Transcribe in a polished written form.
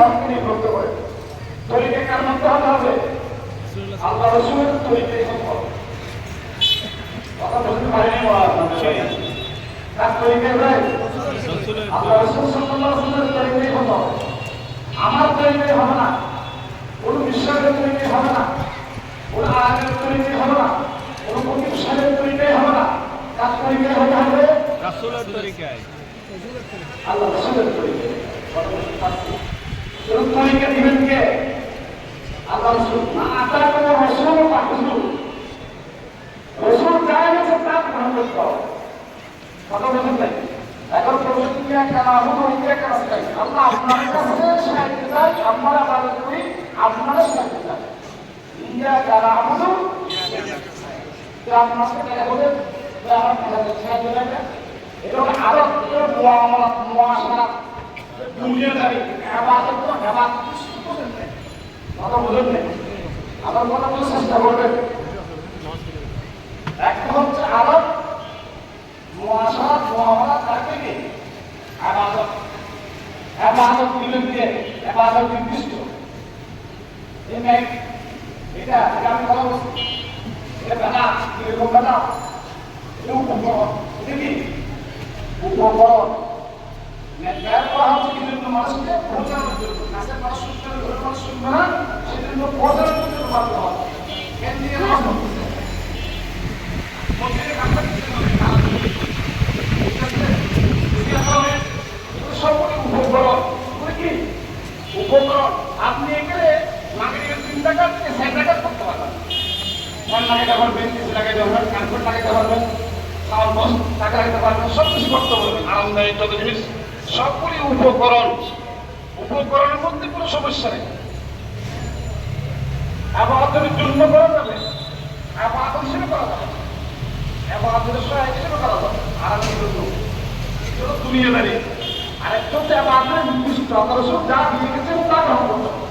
হককে নিবদ্ধ করে। তরিকা কার মধ্যে হতে হবে? আল্লাহ রাসূলের তরিকায় হতে হবে। কথা বলতে পারিনি কার তরিকায় ভাই? আল্লাহ রাসূল সাল্লাল্লাহু আলাইহি ওয়াসাল্লামের তরিকায় হতে হবে। আমার তরিকায় হবে না, কোন বিশ্বাসের তরিকায় হবে না, কোন আয়াতের তরিকায় হবে না, কোন ফকির সাহেবের তরিকায় হবে না। কার তরিকায় হতে হবে? রাসূলের তরিকায়। আল্লাহ রাসূলের তরিকায়। কোন তরিকা দিবেন কে? আল্লাহ রাসূল। না আতা কোন রাসূল পাঠানো, রাসূল যায় গেছে তার গ্রহণ করতে হবে। কথা বলেন নাই? এখন প্রশ্নটা কেন হলো কেন চাই? আল্লাহ আপনার কাছে সাহায্য চাই, আমরা আবাদত করি, আপনারা সাহায্য চাই। ইয়া যারা আমল আপনাকে দেখা বলেন আমার কাছে সাহায্য লাগে। এটা আরো মুআমালাত মুআশারাত দুনিয়াদারি ইবাদত তো ইবাদত কথা বলেন নাই? আবার কথা বলার চেষ্টা করবেন। একটা হচ্ছে আরব মুআশারাত মুআমালাত থাকে কি ইবাদত। ইবাদত দিলেন দিয়ে ইবাদত নির্দিষ্ট এটা আমি কথা বলছি। এটা বেলা এরকম বেলা এটা উপকরণ। এটা কি উপকরণ? ব্যয় করা হচ্ছে বিভিন্ন মানুষকে বোঝানোর জন্য। কাছে মানুষ শুনতে হবে, ঘরের মানুষ শুনবে না, সেজন্য বোঝানোর জন্য বাধ্য হয়। এর দিয়ে নষ্ট হচ্ছে মন্দিরের কাজটা দিতে হবে। ঠিক আছে, সবগুলি উপকরণ। কি উপকরণ? আপনি এখানে মাগরিবের 3 টাকা থেকে 6 টাকা করতে পারবেন। ফোন লাগাইতে পারবেন, কিছু লাগাইতে পারবেন, কানফোন লাগাইতে পারবেন, সাউন্ড বক্স টাকা লাগাইতে পারবেন, সব কিছু করতে পারবেন। আরামদায়ক যত জিনিস সবগুলি উপকরণ। উপকরণের মধ্যে কোনো সমস্যা নেই। আবাদতের জন্য করা যাবে, আবাদত হিসেবে করা যাবে, আবাদতের সহায়ক হিসেবে করা যাবে। আরামের জন্য দুনিয়াদারি। আরেকটা হচ্ছে আবাদতের নির্দিষ্ট যা দিয়ে গেছে তা গ্রহণ করতে হবে।